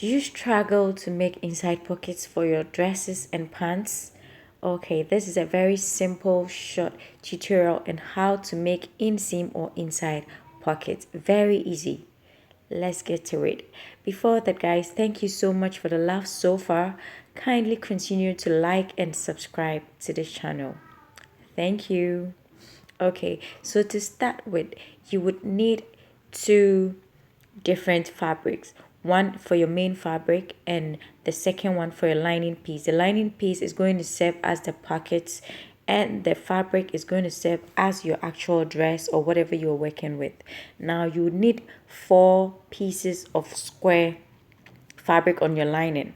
Do you struggle to make inside pockets for your dresses and pants? Okay, this is a very simple short tutorial on how to make inseam or inside pockets. Very easy. Let's get to it. Before that, guys, thank you so much for the love so far. Kindly continue to like and subscribe to this channel. Thank you. Okay, so to start with, you would need two different fabrics, one for your main fabric and the second one for your lining piece. The lining piece is going to serve as the pockets and the fabric is going to serve as your actual dress or whatever you're working with. Now you need 4 pieces of square fabric on your lining.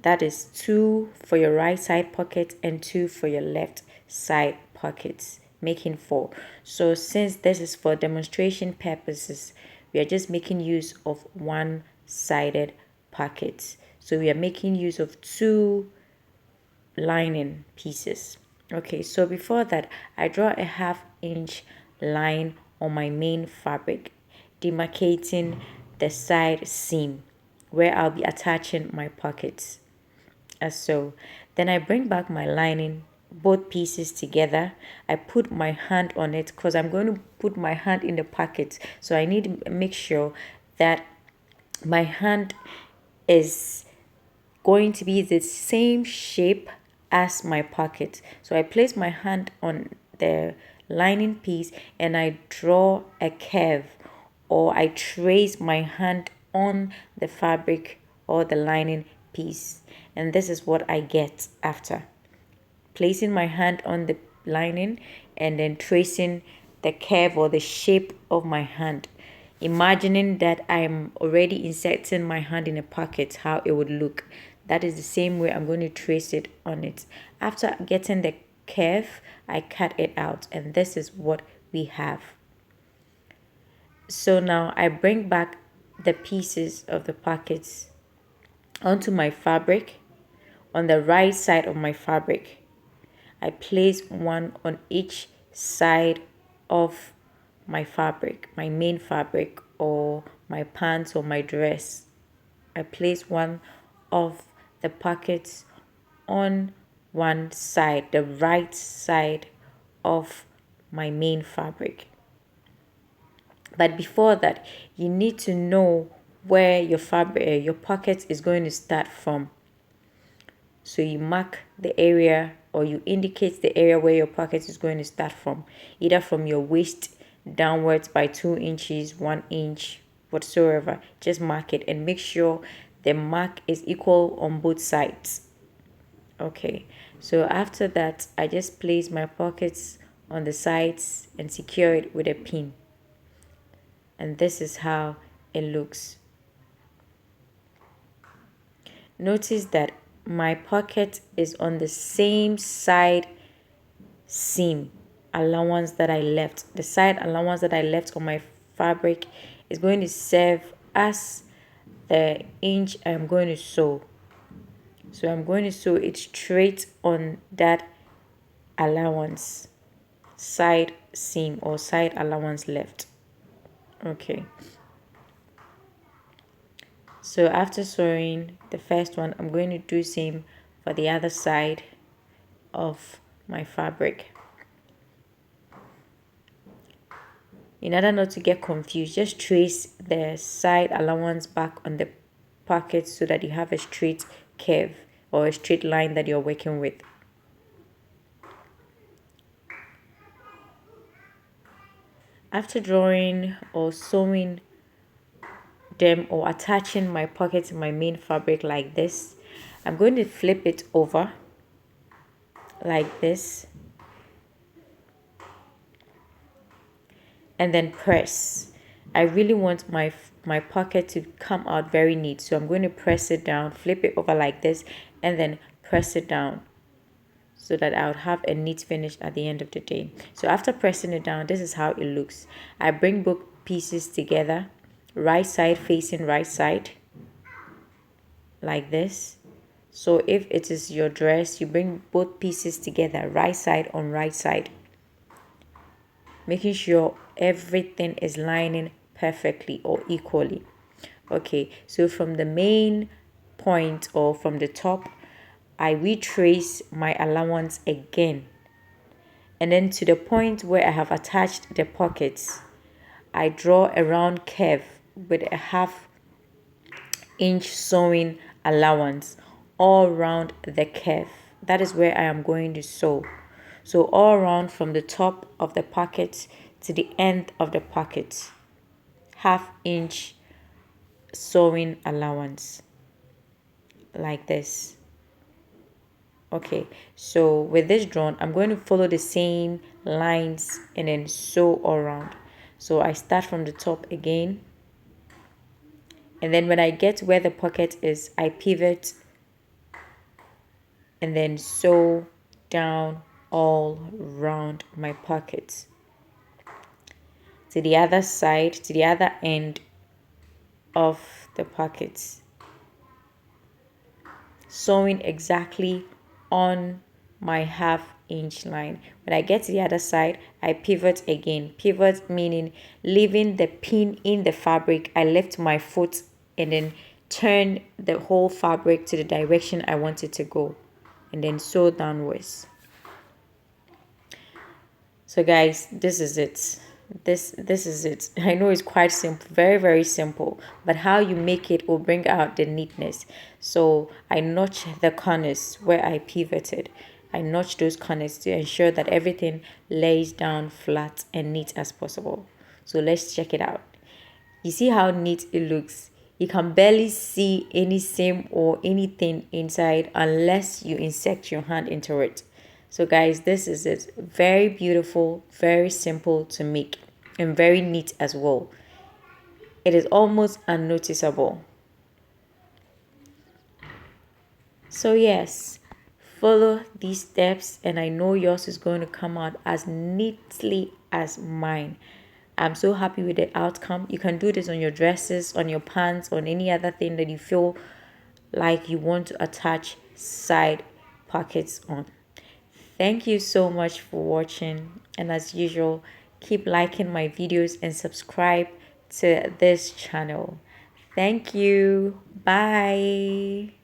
That is 2 for your right side pocket and 2 for your left side pockets, making 4. So since this is for demonstration purposes, we are just making use of one-sided pockets. So we are making use of 2 lining pieces. Okay, so before that, I draw a 1/2 inch line on my main fabric, demarcating the side seam where I'll be attaching my pockets, as so. Then I bring back my lining, both pieces together. I put my hand on it because I'm going to put my hand in the pocket, so I need to make sure that my hand is going to be the same shape as my pocket. So I place my hand on the lining piece and I draw a curve, or I trace my hand on the fabric or the lining piece, and this is what I get after placing my hand on the lining and then tracing the curve or the shape of my hand, imagining that I'm already inserting my hand in a pocket, how it would look. That is the same way I'm going to trace it on it. After getting the curve, I cut it out, and this is what we have. So now I bring back the pieces of the pockets onto my fabric. On the right side of my fabric, I place one on each side of my fabric, my main fabric or my pants or my dress. I place one of the pockets on one side, the right side of my main fabric. But before that, you need to know where your fabric, your pocket is going to start from. So you mark the area, or you indicate the area where your pocket is going to start from, either from your waist downwards by 2 inches, 1 inch, whatsoever. Just mark it and make sure the mark is equal on both sides. Okay, so after that, I just place my pockets on the sides and secure it with a pin. And this is how it looks. Notice that my pocket is on the same side seam allowance that I left. The side allowance that I left on my fabric is going to serve as the inch I'm going to sew. So I'm going to sew it straight on that allowance, side seam or side allowance left. Okay. So after sewing the first one, I'm going to do same for the other side of my fabric. In order not to get confused, just trace the side allowance back on the pocket so that you have a straight curve or a straight line that you're working with. After drawing or sewing them or attaching my pocket to my main fabric like this, I'm going to flip it over like this and then press. I really want my pocket to come out very neat, so I'm going to press it down, flip it over like this, and then press it down so that I would have a neat finish at the end of the day. So after pressing it down, this is how it looks. I bring both pieces together, right side facing right side, like this. So if it is your dress, you bring both pieces together, right side on right side, making sure everything is lining perfectly or equally. Okay, so from the main point or from the top, I retrace my allowance again, and then to the point where I have attached the pockets, I draw a round curve with a half-inch sewing allowance all around the curve. That is where I am going to sew. So all around from the top of the pocket to the end of the pocket, half-inch sewing allowance like this. Okay, so with this drawn, I'm going to follow the same lines and then sew all around. So I start from the top again, and then when I get where the pocket is, I pivot and then sew down all around my pocket to the other side, to the other end of the pockets, sewing exactly on my half-inch line. When I get to the other side, I pivot again. Pivot meaning leaving the pin in the fabric. I lift my foot and then turn the whole fabric to the direction I want it to go, and then sew downwards. So guys, this is it. This is it. I know it's quite simple, very simple, but how you make it will bring out the neatness. So I notch the corners where I pivoted. I notch those corners to ensure that everything lays down flat and neat as possible. So let's check it out. You see how neat it looks? You can barely see any seam or anything inside unless you insert your hand into it. So guys, this is it. Very beautiful, very simple to make, and very neat as well. It is almost unnoticeable. So yes, follow these steps and I know yours is going to come out as neatly as mine. I'm so happy with the outcome. You can do this on your dresses, on your pants, on any other thing that you feel like you want to attach side pockets on. Thank you so much for watching, and as usual, keep liking my videos and subscribe to this channel. Thank you. Bye.